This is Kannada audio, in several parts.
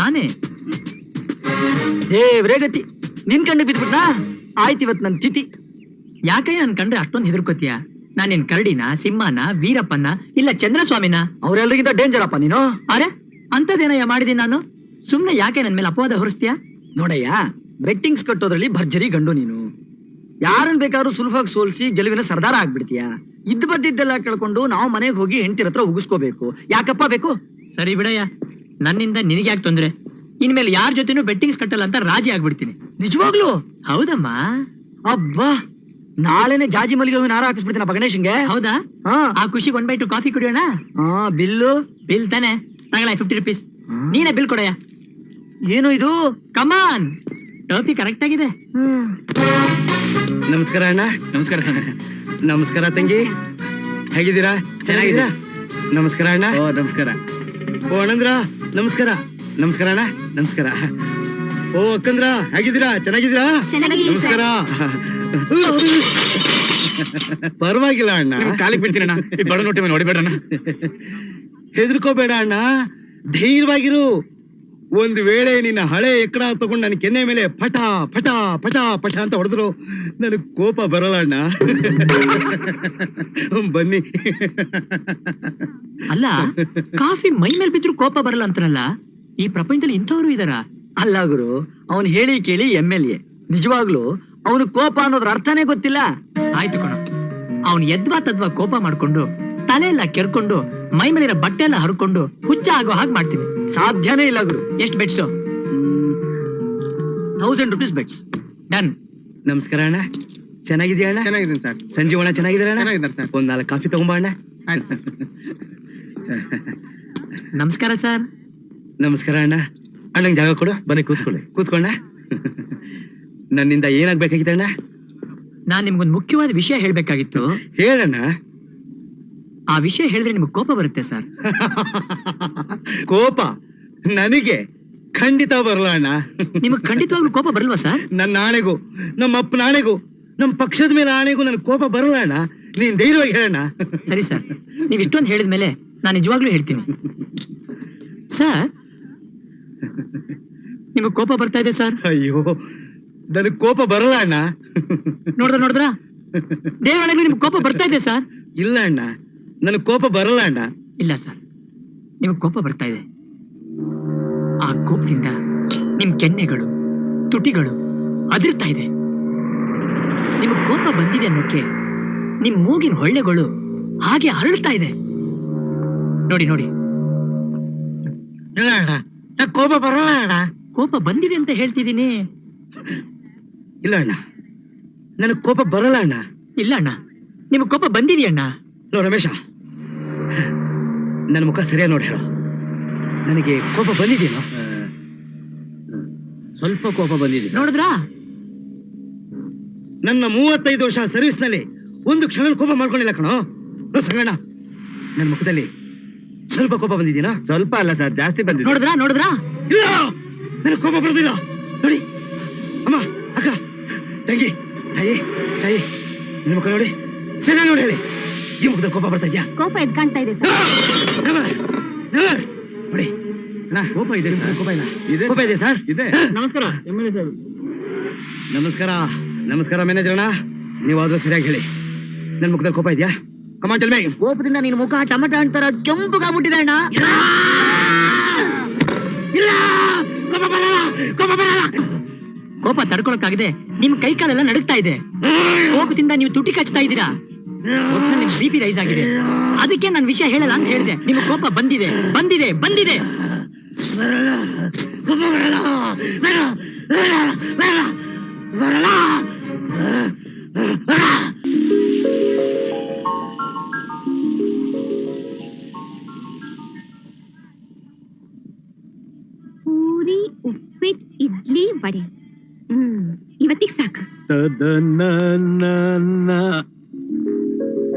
ನಾನೇ. ಗತಿ ನಿನ್ ಕಂಡು ಬಿದ್ಬಿಟ್ನಾ? ಆಯ್ತು ಇವತ್ ನನ್ ತಿಥಿ. ಯಾಕಯ್ಯ ನನ್ ಕಂಡ್ರೆ ಅಷ್ಟೊಂದು ಹೆದರ್ಕೋತೀಯ? ನಾನೇನ್ ಕರಡಿನ, ಸಿಂಹನ, ವೀರಪ್ಪನ, ಇಲ್ಲ ಚಂದ್ರಸ್ವಾಮಿನ? ಅವ್ರೆಲ್ರಿಗಿಂತ ಡೇಂಜರ್ ಅಪ್ಪ ನೀನು. ಅರೆ ಅಂತದೇನಯ್ಯ ಮಾಡಿದೀನಿ ನಾನು? ಸುಮ್ನೆ ಯಾಕೆ ನನ್ ಮೇಲೆ ಅಪವಾದ ಹೊರಿಸ್ತೀಯ? ನೋಡಯ್ಯ, ಬೆಟ್ಟಿಂಗ್ಸ್ ಕಟ್ಟೋದ್ರಲ್ಲಿ ಭರ್ಜರಿ ಗಂಡು ನೀನು. ಯಾರನ್ ಬೇಕಾದ್ರೂ ಸುಲಭವಾಗಿ ಸೋಲ್ಸಿ ಗೆಲುವಿನ ಸರ್ದಾರ ಆಗ್ಬಿಡ್ತೀಯ. ಇದ್ ಬದ್ದಿದ್ದೆಲ್ಲ ಕೇಳ್ಕೊಂಡು ನಾವು ಮನೆಗೆ ಹೋಗಿ ಹೆಂಡತಿರ ಹತ್ರ ಉಗಿಸ್ಕೋಬೇಕು. ಯಾಕಪ್ಪ ಬೇಕು? ಸರಿ ಬಿಡಯ್ಯ, ನನ್ನಿಂದ ನಿನಗೆ ಯಾಕೆ ತೊಂದ್ರೆ? ಇನ್ಮೇಲೆ ಯಾರ ಜೊತೆನೂ ಬೆಟ್ಟಿಂಗ್ಸ್ ಕಟ್ಟಲ್ಲ ಅಂತ ರಾಜಿ ಆಗ್ಬಿಡ್ತೀನಿ. ನಿಜವಾಗ್ಲು? ಹೌದಮ್ಮ. ಅಬ್ಬಾ, ನಾಳೆನೆ ಜಾಜಿ ಮಲ್ಲಿಗೆ ಹೂವಿನ ಹಾರ ಹಾಕಿಸ್ಬಿಡ್ತೀನಪ್ಪ ಗಣೇಶನ್ಗೆ. ಹೌದಾ? ಆ ಖುಷಿಗೆ 1/2 ಕಾಫಿ ಕುಡಿಯೋಣ. ಬಿಲ್ಲು? ಬಿಲ್ ತಾನೆ, ತಗೊಳ್ಳ 50 rupees. ನೀನೇ ಬಿಲ್ ಕೊಡಯ್ಯ. ಏನು ಇದು? ಕಮಾನ್, ಟೋಪಿ ಕರೆಕ್ಟ್ ಆಗಿದೆ. ನಮಸ್ಕಾರ ಅಣ್ಣ. ನಮಸ್ಕಾರ ಸರ್. ನಮಸ್ಕಾರ ತಂಗಿ, ಹೇಗಿದ್ದೀರಾ? ಚೆನ್ನಾಗಿದ್ದೀರಾ? ನಮಸ್ಕಾರ ಅಣ್ಣ. ನಮಸ್ಕಾರ. ಓ ಅಣ್ಣಂದ್ರ ನಮಸ್ಕಾರ. ನಮಸ್ಕಾರ ಅಣ್ಣ. ನಮಸ್ಕಾರ. ಓ ಅಕ್ಕಂದ್ರ ಹೇಗಿದ್ದೀರಾ? ಚೆನ್ನಾಗಿದ್ದೀರಾ? ನಮಸ್ಕಾರ. ಪರವಾಗಿಲ್ಲ ಅಣ್ಣ, ಕಾಲಿಗೆ ಬೀಳ್ತೀನಿ ಅಣ್ಣ. ಈ ಬಡ ನೋಟಿ ಮೇಲೆ ಹೊಡಿಬೇಡಣ್ಣ. ಹೆದರ್ಕೋಬೇಡ ಅಣ್ಣ, ಧೈರ್ಯವಾಗಿರು. ಒಂದು ವೇಳೆ ನಿನ್ನ ಹಳೆ ಎಕ್ಕಡ ತಗೊಂಡು ನನ್ನ ಕೆನ್ನೆ ಮೇಲೆ ಪಟ ಪಟ ಪಟ ಪಟ ಅಂತ ಹೊಡೆದ್ರು ನನಗ್ ಕೋಪ ಬರಲ್ಲ ಅಣ್ಣ. ಬನ್ನಿ. ಅಲ್ಲ, ಕಾಫಿ ಮೈ ಮೇಲೆ ಬಿದ್ರು ಕೋಪ ಬರಲ್ಲ ಅಂತಾರಲ್ಲ, ಈ ಪ್ರಪಂಚದಲ್ಲಿ ಇಂಥವ್ರು ಇದಾರ? ಅಲ್ಲ ಗುರು, ಅವನ್ ಹೇಳಿ ಕೇಳಿ MLA. ನಿಜವಾಗ್ಲು ಅವನು ಕೋಪ ಅನ್ನೋದ್ರ ಅರ್ಥನೇ ಗೊತ್ತಿಲ್ಲ. ಆಯ್ತು ಕಣ, ಅವನು ಎದ್ವಾ ತದ್ವಾ ಕೋಪ ಮಾಡ್ಕೊಂಡು ತಲೆ ಎಲ್ಲ ಕೆರ್ಕೊಂಡು ಮೈ ಮೇಲಿರೋ ಬಟ್ಟೆ ಎಲ್ಲ ಹರ್ಕೊಂಡು ಹುಚ್ಚ ಆಗೋ ಹಾಗೆ ಮಾಡ್ತೀನಿ. ಸಾಧ್ಯನೇ ಇಲ್ಲ ಗುರು. ಎಷ್ಟು ಬೆಟ್ಸು? 1000 rupees bets. ಡನ್. ನಮಸ್ಕಾರ ಅಣ್ಣ. ಚೆನ್ನಾಗಿದ್ಯಾ ಅಣ್ಣ? ಚೆನ್ನಾಗಿದ್ದೀನಿ ಸರ್. ಸಂಜೀವ್ ಅಣ್ಣ ಚೆನ್ನಾಗಿದ್ದಾರೆ ಅಣ್ಣ? ಚೆನ್ನಾಗಿದ್ದಾರೆ ಸರ್. ಒಂದ್ 4 ಕಾಫಿ ತಗೊಂಬ ಅಣ್ಣ. ಆಯ್ತು ಸರ್. ನಮಸ್ಕಾರ ಸರ್. ನಮಸ್ಕಾರ ಅಣ್ಣ. ಅಣ್ಣಂಗೆ ಜಾಗ ಕೊಡು. ಬನ್ನಿ ಕೂತ್ಕೊಳ್ಳಿ. ಕೂತ್ಕೊಂಡ. ನನ್ನಿಂದ ಏನಾಗ್ಬೇಕಾಗಿದೆ ಅಣ್ಣ? ನಾನ್ ನಿಮ್ಗೊಂದು ಮುಖ್ಯವಾದ ವಿಷಯ ಹೇಳ್ಬೇಕಾಗಿತ್ತು. ಹೇಳಣ್ಣ. ಆ ವಿಷಯ ಹೇಳಿದ್ರೆ ನಿಮ್ಗೆ ಕೋಪ ಬರುತ್ತೆ ಸರ್. ಕೋಪ ನನಗೆ ಖಂಡಿತ ಬರಲ್ಲ ಅಣ್ಣ. ನಿಮಗ್ ಖಂಡಿತವಾಗ್ಲೂ ಕೋಪ ಬರಲ್ವಾ ಸರ್? ನನ್ನ ಆಣೆಗೂ, ನಮ್ಮ ಅಪ್ಪನ ಆಣೆಗೂ, ನಮ್ಮ ಪಕ್ಷದ ಮೇಲೆ ಆಣೆಗೂ ನನ್ ಕೋಪ ಬರಲ್ಲ ಅಣ್ಣ. ನೀನ್ ಧೈರ್ಯವಾಗಿ ಹೇಳಣ್ಣ. ಸರಿ ಸರ್, ನೀವ್ ಇಷ್ಟೊಂದು ಹೇಳಿದ್ಮೇಲೆ ನಾನು ನಿಜವಾಗ್ಲೂ ಹೇಳ್ತೀನಿ. ಸರ್, ನಿಮಗ್ ಕೋಪ ಬರ್ತಾ ಇದೆ ಸರ್? ಅಯ್ಯೋ, ನನಗ್ ಕೋಪ ಬರಲ್ಲ ಅಣ್ಣ. ನೋಡಿದ್ರ ದೇವರೊಳಗೆ ನಿಮ್ಗೆ ಕೋಪ ಬರ್ತಾ ಇದೆ ಸರ್? ಇಲ್ಲ ಅಣ್ಣ, ನನಗ್ ಕೋಪ ಬರಲ್ಲ ಅಣ್ಣ. ಇಲ್ಲ ಸರ್, ನಿಮಗ್ ಕೋಪ ಬರ್ತಾ ಇದೆ. ಆ ಕೋಪದಿಂದ ನಿಮ್ ಕೆನ್ನೆಗಳು, ತುಟಿಗಳು ಅದಿರ್ತಾ ಇದೆ. ನಿಮಗ್ ಕೋಪ ಬಂದಿದೆ ಅನ್ನೋಕೆ ನಿಮ್ ಮೂಗಿನ ಹೊಳ್ಳೆಗಳು ಹಾಗೆ ಅರಳ್ತಾ ಇದೆ. ನೋಡಿ ನೋಡಿ. ಇಲ್ಲ ಅಣ್ಣ, ನನಗ್ ಕೋಪ ಬರಲ್ಲ ಅಣ್ಣ. ಕೋಪ ಬಂದಿದೆ ಅಂತ ಹೇಳ್ತಿದ್ದೀನಿ. ಇಲ್ಲ ಅಣ್ಣ, ನನಗ್ ಕೋಪ ಬರಲ್ಲ ಅಣ್ಣ. ಇಲ್ಲ ಅಣ್ಣ, ನಿಮಗ್ ಕೋಪ ಬಂದಿದೆಯಣ್ಣ. ನೋ ರಮೇಶ, ನನ್ನ ಮುಖ ಸರಿಯಾಗಿ ನೋಡಿ ಹೇಳು. ನನಗೆ ಕೋಪ ಬಂದಿದೆಯೇನೋ? ಸ್ವಲ್ಪ ಕೋಪ ಬಂದಿದೆ. ನೋಡಿದ್ರಾ? ನನ್ನ 35 ವರ್ಷ ಸರ್ವಿಸ್ ನಲ್ಲಿ ಒಂದು ಕ್ಷಣ ಕೋಪ ಮಾಡ್ಕೊಂಡಿಲ್ಲ ಕಣೋ. ಸಂಗಣ್ಣ, ನನ್ನ ಮುಖದಲ್ಲಿ ಸ್ವಲ್ಪ ಕೋಪ ಬಂದಿದ್ದೀನಾ? ಸ್ವಲ್ಪ ಅಲ್ಲ ಸರ್, ಜಾಸ್ತಿ ಬಂದಿದೆ. ನೋಡಿದ್ರಾ? ಇಲ್ಲ, ನನಗೆ ಕೋಪ ಬರೋದಿಲ್ಲ. ನೋಡಿ ಅಮ್ಮ, ಅಕ್ಕ, ತಂಗಿ, ತಾಯಿ ತಾಯಿ, ನಿನ್ನ ಮುಖ ನೋಡಿ, ಸರಿ ನೋಡಿ ಹೇಳಿ, ಈ ಮುಖದಲ್ಲಿ ಕೋಪ ಬರ್ತಾ ಇದ್ಯಾ? ಕೋಪ ಎದ್ ಕಾಣ್ತಾ ಇದೆ ಸರ್. ನೋಡಿ ಅಣ್ಣ, ಕೋಪ ಇದೆ. ಕೋಪ ಇಲ್ಲ. ಕೋಪ ಇದೆ ಸರ್? ಇದೆ. ನಮಸ್ಕಾರ MLA ಸರ್. ನಮಸ್ಕಾರ. ನಮಸ್ಕಾರ ಮ್ಯಾನೇಜರ್ ಅಣ್ಣ. ನೀವಾದ್ರೂ ಸರಿಯಾಗಿ ಹೇಳಿ, ನನ್ನ ಮುಖದಲ್ಲಿ ಕೋಪ ಇದೆಯಾ? Come on tell me. ಕೋಪದಿಂದ ನಿನ್ ಮುಖ ಟಮಟ ಅಂತಾರ ಕೆಂಪುಗಾಗ್ಬಿಟ್ಟಿದೆ ಅಣ್ಣ. ಇಲ್ಲ, ಕೋಪ ಬರಲ್ಲ, ಕೋಪ ಬರಲ್ಲ. ಕೋಪ ತಡ್ಕೊಳಕ್ಕಾಗದೆ ನಿಮ್ ಕೈ ಕಾಲೆಲ್ಲ ನಡುಗ್ತಾ ಇದೆ. ಕೋಪದಿಂದ ನೀವು ತುಟಿ ಕಚ್ತಾ ಇದ್ದೀರಾ. ನಿಮ್ BP ರೈಸ್ ಆಗಿದೆ. ಅದಕ್ಕೆ ನಾನು ವಿಷಯ ಹೇಳಲ್ಲ ಅಂತ ಹೇಳಿದೆ. ನಿಮ್ಗೆ ಕೋಪ ಬಂದಿದೆ ಬಂದಿದೆ ಬಂದಿದೆ. ಬರಲ್ಲ, ಕೋಪ ಬರಲ್ಲ, ಬರಲ್ಲ, ಬರಲ್ಲ, ಬರಲ್ಲ, ಬರಲ್ಲ. ಪೂರಿ, ಉಪ್ಪಿಟ್ಟು, ಇಡ್ಲಿ, ವಡೆ. ಇವತ್ತಿಗೆ ಸಾಕು.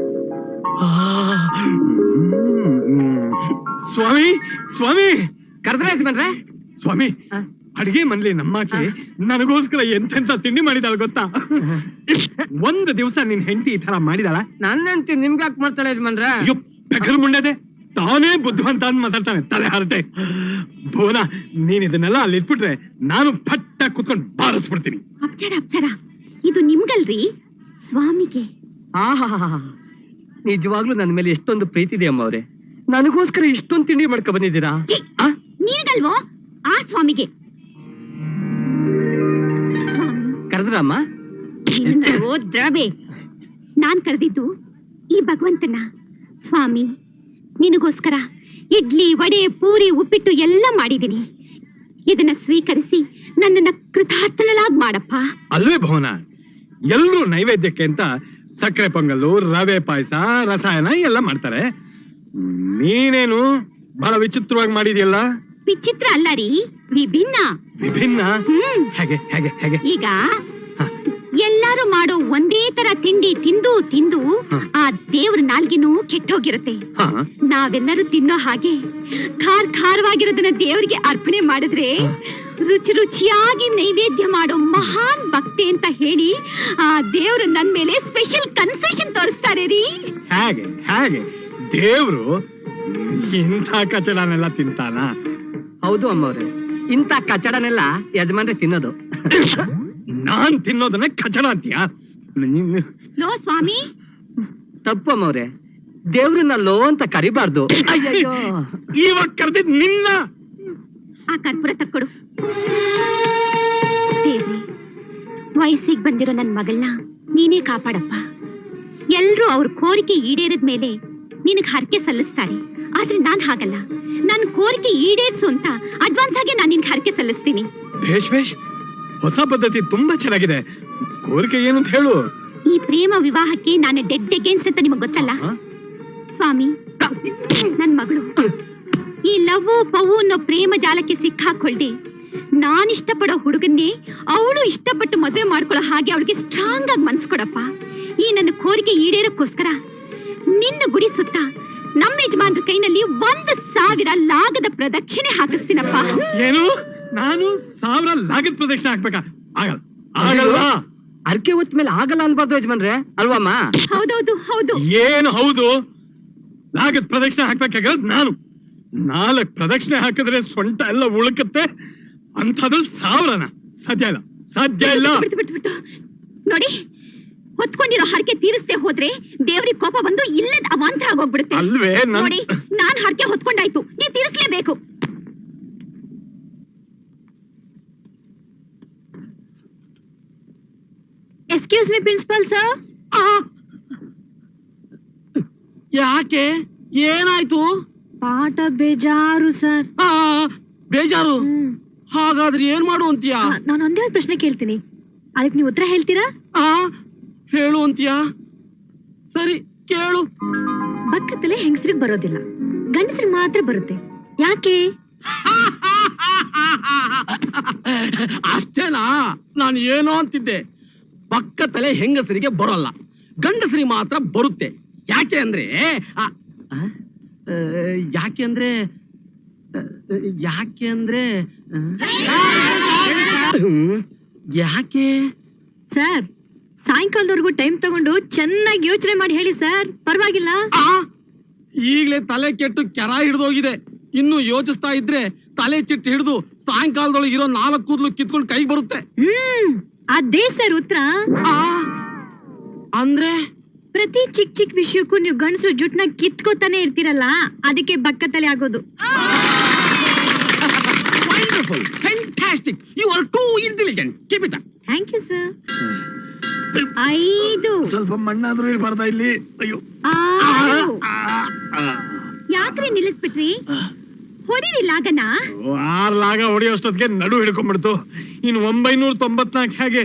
ಸ್ವಾಮಿ, ಸ್ವಾಮಿ, ಕರ್ದ್ರಾಜ್ ಬನ್ರೆ. ಸ್ವಾಮಿ, ಅಡಿಗೆ ಮನ್ಲಿ ನಮ್ಮಾಕಿ ನನಗೋಸ್ಕರ ಎಂತೆಂತ ತಿಂಡಿ ಮಾಡಿದಾಳ ಗೊತ್ತಾ? ಒಂದು ದಿವಸ ನಿನ್ ಹೆಂಡತಿ ಈ ತರ ಮಾಡಿದಾಳ? ನನ್ನ ಹೆಂಡತಿ ನಿಮ್ಗೆ ಯಾಕೆ ಮಾಡ್ತಾಳೆ ಯಜಮಾನ್ರೆ? ಅಯ್ಯೋ, ಬೆಕರ್ ಮುಂಡದೆ, ತಾನೇ ಬುದ್ಧಿವಂತ ಅಂತ ಮಾತಾಡ್ತಾನೆ ತಲೆ ಹರಟೆ. ಭುವನ, ನೀನ್ ಇದನ್ನೆಲ್ಲ ಅಲ್ಲಿ ಇಟ್ಬಿಟ್ರೆ ನಾನು ಪಟ್ಟ ಕುತ್ಕೊಂಡು ಬಾರಿಸ್ಬಿಡ್ತೀನಿ. ಅಪ್ಚಾರ ಅಪ್ಚಾರ, ಇದು ನಿಮ್ಗಲ್ರಿ, ಸ್ವಾಮಿಗೆ. ನಿಜವಾಗ್ಲೂ ನನ್ನ ಮೇಲೆ ಎಷ್ಟೊಂದು ಪ್ರೀತಿ ಇದೆ ಅಮ್ಮ ಅವ್ರೆ. ನನಗೋಸ್ಕರ ಇಷ್ಟೊಂದು ತಿಂಡಿ ಮಾಡ್ಕೊ ಬಂದಿದ್ದೀರಾ? ನೀನ್ಗಲ್ವೋ, ಆ ಸ್ವಾಮಿಗೆ. ಕರೆದ್ರಮ್ಮ? ದ್ರವೆ, ನಾನ್ ಕರೆದಿದ್ದು ಈ ಭಗವಂತನ. ಸ್ವಾಮಿ, ನಿನಗೋಸ್ಕರ ಇಡ್ಲಿ, ವಡೆ, ಪೂರಿ, ಉಪ್ಪಿಟ್ಟು ಎಲ್ಲ ಮಾಡಿದ್ದೀನಿ. ಇದನ್ನ ಸ್ವೀಕರಿಸಿ ನನ್ನನ್ನ ಕೃತಾರ್ಥಳಾಗಿ ಮಾಡಪ್ಪ. ಅಲ್ವೇ ಭುವನ, ಎಲ್ರೂ ನೈವೇದ್ಯಕ್ಕೆ ಅಂತ ಸಕ್ಕರೆ ಪೊಂಗಲ್ಲು, ರವೆ ಪಾಯಸ, ರಸಾಯನ ಎಲ್ಲ ಮಾಡ್ತಾರೆ. ನೀನೇನು ಬಹಳ ವಿಚಿತ್ರವಾಗಿ ಮಾಡಿದ್ಯಲ್ಲ. ವಿಚಿತ್ರ ಅಲ್ಲ ರೀ, ವಿಭಿನ್ನ. ವಿಭಿನ್ನ? ಹೇಗೆ ಹೇಗೆ ಹೇಗೆ? ಈಗ ಎಲ್ಲಾರು ಮಾಡೋ ಒಂದೇ ತರ ತಿಂಡಿ ತಿಂದು ತಿಂದು ಆ ದೇವ್ರ ನಾಲ್ಗಿನೂ ಕೆಟ್ಟೋಗಿರುತ್ತೆ. ನಾವೆಲ್ಲರೂ ತಿನ್ನೋ ಹಾಗೆ ಖಾರವಾಗಿರೋದನ್ನ ದೇವರಿಗೆ ಅರ್ಪಣೆ ಮಾಡಿದ್ರೆ ರುಚಿ ರುಚಿಯಾಗಿ ನೈವೇದ್ಯ ಮಾಡೋ ಮಹಾನ್ ಭಕ್ತಿ ಅಂತ ಹೇಳಿ ಆ ದೇವ್ರು ನನ್ ಮೇಲೆ ಸ್ಪೆಷಲ್ ಕನ್ಸೆಷನ್ ತೋರಿಸ್ತಾರೆ ರೀ. ಹೇಗೆ ಹೇಗೆ? ದೇವ್ರು ಇಂಥ ಕಚಡನೆಲ್ಲ ತಿಂತಾನ? ಹೌದು ಅಮ್ಮವ್ರೆ, ಇಂಥ ಕಚಡನೆಲ್ಲ ಯಜಮಾನ್ರೆ ತಿನ್ನೋದು. ನಾನ್ ತಿನ್ನೋದನ್ನ ಕಚಡ ಅಂತೀಯ? ಲೋ ಸ್ವಾಮಿ, ತಪ್ಪು ಅಮ್ಮವ್ರೆ, ದೇವ್ರನ್ನ ಲೋ ಅಂತ ಕರಿಬಾರ್ದು. ಅಯ್ಯಯ್ಯೋ, ಇವಾಗ ಕರೆದಿದ್ ನಿನ್ನ. ಆ ಕರ್ಪೂರ ತಕ್ಕೊಡು. ದೇವ್ರಿ, ವಯಸ್ಸಿಗೆ ಬಂದಿರೋ ನನ್ ಮಗಳನ್ನ ನೀನೇ ಕಾಪಾಡಪ್ಪ. ಎಲ್ರೂ ಅವ್ರ ಕೋರಿಕೆ ಈಡೇರಿದ ಮೇಲೆ ನಿನಗ್ ಹರಕೆ ಸಲ್ಲಿಸ್ತಾರೆ. ಆದ್ರೆ ನಾನ್ ಹಾಗಲ್ಲ, ನನ್ ಕೋರಿಕೆ ಈಡೇರ್ಸು ಅಂತ ಅಡ್ವಾನ್ಸ್ ಆಗಿ ನಾನ್ ನಿನ್ಗೆ ಹರಕೆ ಸಲ್ಲಿಸ್ತೀನಿ. ಭೇಷ್ ಭೇಷ್, ಹೊಸ ಪದ್ಧತಿ ತುಂಬಾ ಚೆನ್ನಾಗಿದೆ. ಕೋರಿಕೆ ಏನು ಅಂತ ಹೇಳು. ಈ ಪ್ರೇಮ ವಿವಾಹಕ್ಕೆ ನಾನು ಡೆಡ್ ಅಗೇನ್ಸ್ಟ್ ಅಂತ ನಿಮಗ್ ಗೊತ್ತಲ್ಲ ಸ್ವಾಮಿ. ನನ್ ಮಗಳು ಈ ಲವ್ವು ಪವ್ವು ಅನ್ನೋ ಪ್ರೇಮ ಜಾಲಕ್ಕೆ ಸಿಕ್ಕಾಕೊಳ್ದೆ ನಾನಿಷ್ಟಪಡೋ ಹುಡುಗನ್ನೇ ಅವಳು ಇಷ್ಟಪಟ್ಟು ಮದುವೆ ಮಾಡ್ಕೊಳ್ಳೋ ಹಾಗೆ ಅವಳಿಗೆ ಸ್ಟ್ರಾಂಗ್ ಆಗಿ ಮನ್ಸ್ ಕೊಡಪ್ಪ. ಈ ನನ್ನ ಕೋರಿಕೆ ಈಡೇರಕ್ಕೋಸ್ಕರ ನಿನ್ನ ಗುಡಿ ಸುತ್ತ ನಮ್ಮ ಯಜಮಾನ್ರ ಕೈನಲ್ಲಿ 1,000 ಲಾಗದ ಪ್ರದಕ್ಷಿಣೆ ಹಾಕಿಸ್ತೀನಪ್ಪ. ಏನು? ನಾನು 1000 ಲಾಗದ ಪ್ರದಕ್ಷಿಣೆ ಹಾಕ್ಬೇಕಾ? ಆಗಲ್ಲ, ಆಗಲ್ಲ. ಅರ್ಕೆ ಹೊತ್ತ ಮೇಲೆ ಆಗಲ್ಲ ಅನ್ಬಾರ್ದು ಯಜಮಾನ್ರೆ, ಅಲ್ವಮ್ಮ? ಹೌದೌದು ಹೌದು. ಏನು ಹೌದು? ಲಾಗದ ಪ್ರದಕ್ಷಿಣೆ ಹಾಕ್ಬೇಕಾಗಿರೋದು ನಾನು. 4 ಪ್ರದಕ್ಷಿಣೆ ಹಾಕಿದ್ರೆ ಸೊಂಟ ಎಲ್ಲ ಉಳುಕತ್ತೆ, ಅಂಥದ್ರಲ್ಲಿ 1000ನ ಸಾಧ್ಯ ಇಲ್ಲ, ಸಾಧ್ಯ ಇಲ್ಲ. ಬಿಟ್ಟು ನೋಡಿ, ಹೊತ್ಕೊಂಡಿರೋ ಹರಕೆ ತೀರಿಸದೆ ಹೋದ್ರೆ ದೇವ್ರಿಗೆ ಕೋಪ ಬಂದು ಇಲ್ಲದ ಅವಾಂತರ ಆಗೋಗ್ಬಿಡುತ್ತೆ. ಅಲ್ವೇ? ನೋಡಿ, ನಾನ್ ಹರಕೆ ಹೊತ್ಕೊಂಡಾಯ್ತು, ನೀ ತೀರಿಸ್ಲೇಬೇಕು. Excuse me principal sir. ಯಾಕೆ, ಏನಾಯ್ತು? ಪಾಠ ಬೇಜಾರು ಸರ್. ಬೇಜಾರು? ಹಾಗಾದ್ರೆ ಏನ್ ಮಾಡು ಅಂತೀಯಾ? ನಾನು ಒಂದೇ ಒಂದು ಪ್ರಶ್ನೆ ಕೇಳ್ತೀನಿ, ಅದಕ್ಕೆ ನೀವು ಉತ್ತರ ಹೇಳ್ತೀರಾ? ಹೇಳು ಅಂತೀಯಾ? ಸರಿ ಕೇಳು. ಬಕ್ಕತ್ತಲೆ ಹೆಂಗಸ್ರಿಗೆ ಬರೋದಿಲ್ಲ, ಗಂಡಸ್ರಿಗೆ ಮಾತ್ರ ಬರುತ್ತೆ, ಯಾಕೆ? ಅಷ್ಟೇನಾ? ನಾನು ಏನೋ ಅಂತಿದ್ದೆ. ಪಕ್ಕ ತಲೆ ಹೆಂಗಸರಿಗೆ ಬರೋಲ್ಲ, ಗಂಡಸರಿಗೆ ಮಾತ್ರ ಬರುತ್ತೆ. ಯಾಕೆ ಅಂದ್ರೆ ಯಾಕೆ ಅಂದ್ರೆ ಯಾಕೆ ಅಂದ್ರೆ ಯಾಕೆ ಸರ್, ಸಾಯಂಕಾಲದವರೆಗೂ ಟೈಮ್ ತಗೊಂಡು ಚೆನ್ನಾಗಿ ಯೋಚನೆ ಮಾಡಿ ಹೇಳಿ ಸರ್, ಪರವಾಗಿಲ್ಲ. ಈಗ್ಲೇ ತಲೆ ಕೆಟ್ಟು ಕೆರ ಹಿಡ್ದೋಗಿದೆ. ಇನ್ನು ಯೋಚಿಸ್ತಾ ಇದ್ರೆ ತಲೆ ಚಿಟ್ಟು ಹಿಡಿದು ಸಾಯಂಕಾಲದೊಳಗೆ ಇರೋ 4 ಕೂದಲು ಕಿತ್ಕೊಂಡು ಕೈಗೆ ಬರುತ್ತೆ. ಅದೇ ಸರ್ ಉತ್ತರ. ಅಂದ್ರೆ ಪ್ರತಿ ಚಿಕ್ಕ ಚಿಕ್ಕ ವಿಷಯಕ್ಕೂ ನೀವು ಗಂಡಸರು ಜುಟ್ನ ಕಿತ್ಕೋತಾನೆ ಇರ್ತೀರಲ್ಲ, ಅದಕ್ಕೆ ಬಕ್ಕತ್ತಲೆ ಆಗೋದು. Wonderful, fantastic, you are too intelligent, keep it up. Thank you sir. 5 ಸ್ವಲ್ಪ ಮಣ್ಣಾದ್ರೂ ಇರಬಾರ್ದಾ ಇಲ್ಲಿ? ಅಯ್ಯೋ, 6 ಯಾಕ್ರೆ ನಿಲ್ಲಿಸ್ಬಿಟ್ರಿ? ಹೊಡಿರಿ ಲಾಗನ. 6 ಲಾಗ ಹೊಡಿಯೋಷ್ಟೊತ್ತಿಗೆ ನಡು ಹಿಡ್ಕೊಂಡ್ಬಿಡ್ತು. ಇನ್ನು 994 ಹೇಗೆ?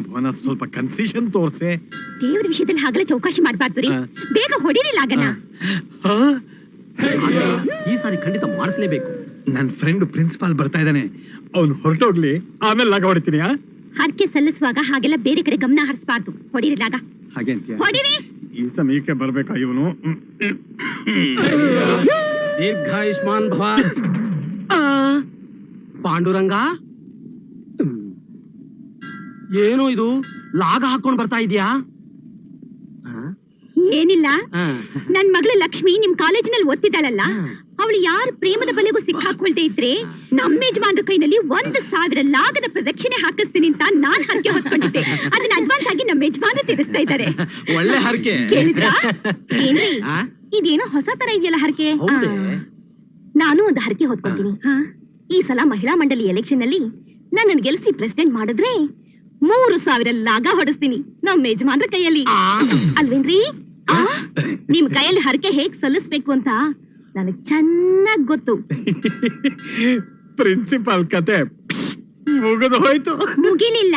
ಭುವನ ಸ್ವಲ್ಪ ಕನ್ಸೆಷನ್ ತೋರ್ಸೆ. ದೇವ್ರ ವಿಷಯದಲ್ಲಿ ಹಾಗಲ ಚೌಕಾಶಿ ಮಾಡ್ಬಾರ್ದು ರೀ, ಬೇಗ ಹೊಡಿರಿ ಲಾಗನ. ಈ ಸಾರಿ ಖಂಡಿತ ಮಾಡಿಸ್ಲೇಬೇಕು. ನನ್ ಫ್ರೆಂಡ್ ಪ್ರಿನ್ಸಿಪಾಲ್ ಬರ್ತಾ ಇದ್ದಾನೆ, ಅವ್ನು ಹೊರಟೋಗ್ಲಿ, ಆಮೇಲೆ ಲಾಗ ಹೊಡಿತೀನಿ. ಹರಕೆ ಸಲ್ಲಿಸುವಾಗ ಹಾಗೆಲ್ಲ ಬೇರೆ ಕಡೆ ಗಮನ ಹರಿಸಬಾರ್ದು. ಹೊಡಿರಿ ಲಾಗ, ಹಾಗೆ ಅಂತೀಯ? ಹೊಡಿರಿ. ಈ ಸಮಯಕ್ಕೆ ಬರ್ಬೇಕಾ ಇವನು? ದೀರ್ಘಾಯುಷ್ಮಾನ್ ಭವ. ಪಾಂಡುರಂಗ, ಏನು ಇದು ಲಾಗ ಹಾಕೊಂಡ್ ಬರ್ತಾ ಇದೀಯಾ? ಏನಿಲ್ಲ ನನ್ ಮಗಳು ಲಕ್ಷ್ಮಿ ನಿಮ್ ಕಾಲೇಜಿನಲ್ಲಿ ಓದ್ತಿದ್ದಾಳಲ್ಲ, ಅವಳು ಯಾರ ಪ್ರೇಮದ ಬಲೆಗೂ ಸಿಕ್ಕಾಕೊಳ್ದೆ ಇದ್ರೆ ನಮ್ಮ ಯಜಮಾನ್ರ ಕೈನಲ್ಲಿ 1,000 ಲಾಗದ ಪ್ರದಕ್ಷಿಣೆ ಹಾಕಿಸ್ತೀನಿ ಅಂತ ನಾನ್ ಹರಕೆ ಹೊತ್ಕೊಂಡಿದ್ದೆ. ಅದನ್ನ ಅಡ್ವಾನ್ಸ್ ಆಗಿ ನಮ್ಮ ಯಜಮಾನ್ರು ತೀರಿಸ್ತಾ ಇದ್ದಾರೆ. ಒಳ್ಳೆ ಹರಕೆ. ಕೇಳಿದ್ರಾ? ಏನ್ರಿ ಇದೇನೋ ಹೊಸ ತರ ಇದೆಯಲ್ಲ ಹರಕೆ. ನಾನು ಒಂದು ಹರಕೆ ಹೊತ್ಕೊಂತೀನಿ. ಈ ಸಲ ಮಹಿಳಾ ಮಂಡಳಿ ಎಲೆಕ್ಷನ್ ನಲ್ಲಿ ನನ್ನ ಗೆಲ್ಸಿ ಪ್ರೆಸಿಡೆಂಟ್ ಮಾಡಿದ್ರೆ 3,000 ಲಾಗ ಹೊಡಿಸ್ತೀನಿ ನಮ್ಮ ಯಜಮಾನ್ರ ಕೈಯಲ್ಲಿ. ಅಲ್ವೇನ್ರಿ? ನಿಮ್ ಕೈಯಲ್ಲಿ ಹರಕೆ ಹೇಗ್ ಸಲ್ಲಿಸ್ಬೇಕು ಅಂತ ನನಗ್ ಚೆನ್ನಾಗ್ ಗೊತ್ತು. ಪ್ರಿನ್ಸಿಪಾಲ್ ಕತೆ ಮುಗಿದು ಹೋಯ್ತು. ಮುಗಿಲಿಲ್ಲ,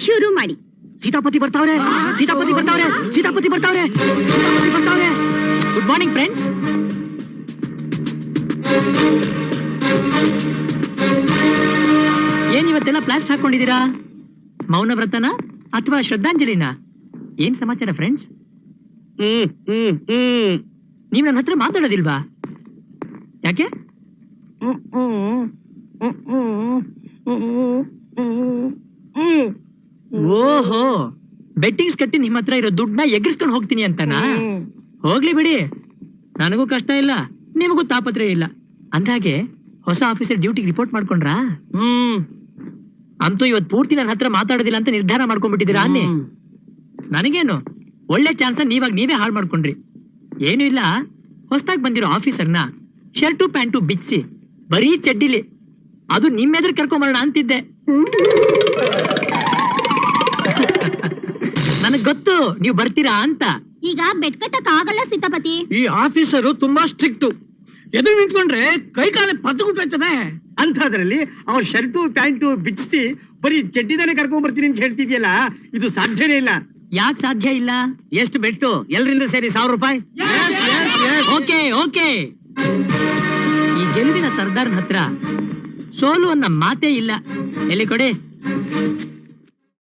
ಶುರು ಮಾಡಿ. ಸೀತಾಪತಿ ಬರ್ತಾವ್ರೆ, ಸೀತಾಪತಿ ಬರ್ತಾವ್ರೆ, ಸೀತಾಪತಿ ಬರ್ತಾವ್ರೆ, ಸೀತಾಪತಿ ಬರ್ತಾವ್ರೆ. Good morning friends. ಏನ್ ಇವತ್ತೆಲ್ಲ ಪ್ಲಾಸ್ಟ್ ಹಾಕೊಂಡಿದ್ದೀರಾ? ಮೌನ ವ್ರತನ ಅಥವಾ ಶ್ರದ್ಧಾಂಜಲಿನ? ಏನ್ ಸಮಾಚಾರ ಫ್ರೆಂಡ್ಸ್? ನೀವ್ ನನ್ನ ಹತ್ರ ಮಾತಾಡೋದಿಲ್ವಾ? ಯಾಕೆ? ಓಹೋ, ಬೆಟ್ಟಿಂಗ್ಸ್ ಕಟ್ಟಿ ನಿಮ್ ಹತ್ರ ಇರೋ ದುಡ್ಡನ್ನ ಎಗರಿಸ್ಕೊಂಡು ಹೋಗ್ತೀನಿ ಅಂತನಾ? ಹೋಗ್ಲಿ ಬಿಡಿ, ನನಗೂ ಕಷ್ಟ ಇಲ್ಲ, ನಿಮಗೂ ತಾಪತ್ರಯ ಇಲ್ಲ. ಅಂದಾಗೆ ಹೊಸ ಆಫೀಸರ್ ಡ್ಯೂಟಿಗೆ ರಿಪೋರ್ಟ್ ಮಾಡ್ಕೊಂಡ್ರಾ? ಅಂತೂ ಇವತ್ ಪೂರ್ತಿ ನನ್ನ ಹತ್ರ ಮಾತಾಡೋದಿಲ್ಲ ಅಂತ ನಿರ್ಧಾರ ಮಾಡ್ಕೊಂಡ್ಬಿಟ್ಟಿದ್ದೀರಾ ಅನ್ನಿ. ನನಗೇನು, ಒಳ್ಳೆ ಚಾನ್ಸ್ ನೀವೇ ಹಾಳು ಮಾಡ್ಕೊಂಡ್ರಿ. ಏನು ಇಲ್ಲ, ಹೊಸದಾಗಿ ಬಂದಿರೋ ಆಫೀಸರ್ನ ಶರ್ಟು ಪ್ಯಾಂಟು ಬಿಚ್ಚಿ ಬರೀ ಚಡ್ಡಿಲಿ, ಅದು ನಿಮ್ಮೆದ್ರ ಕರ್ಕೊಂಬರೋಣ ಅಂತಿದ್ದೆ. ನನಗ್ ಗೊತ್ತು ನೀವು ಬರ್ತೀರಾ ಅಂತ. ಈಗ ಬೆಟ್ ಕಟ್ಟಕ್ ಆಗಲ್ಲ ಸೀತಾಪತಿ. ಈ ಆಫೀಸರು ತುಂಬಾ ಸ್ಟ್ರಿಕ್ಟ್. ಎದುರು ನಿಂತ್ಕೊಂಡ್ರೆ ಕೈ ಕಾಲ ಪತ್ತುಗುಟ್ಟೋಯ್ತದೆ. ಅಂಥದ್ರಲ್ಲಿ ಅವ್ರ ಶರ್ಟು ಪ್ಯಾಂಟು ಬಿಚ್ಚಿಸಿ ಬರೀ ಚಡ್ಡಿದಾನೆ ಕರ್ಕೊಂಡ್ ಬರ್ತೀನಿ ಅಂತ ಹೇಳ್ತಿದ್ಯಲ್ಲ, ಇದು ಸಾಧ್ಯನೇ ಇಲ್ಲ. ಯಾಕೆ ಸಾಧ್ಯ ಇಲ್ಲ? ಎಷ್ಟು ಬೆಟ್ಟು? ಎಲ್ಲರಿಂದ ಸೇರಿ 1,000 ರೂಪಾಯಿ. ಓಕೆ ಓಕೆ, ಈ ಗೆಲುವಿನ ಸರ್ದಾರ್ನ ಹತ್ರ ಸೋಲು ಅನ್ನೋ ಮಾತೇ ಇಲ್ಲ. ಎಲ್ಲಿ ಕೊಡಿ.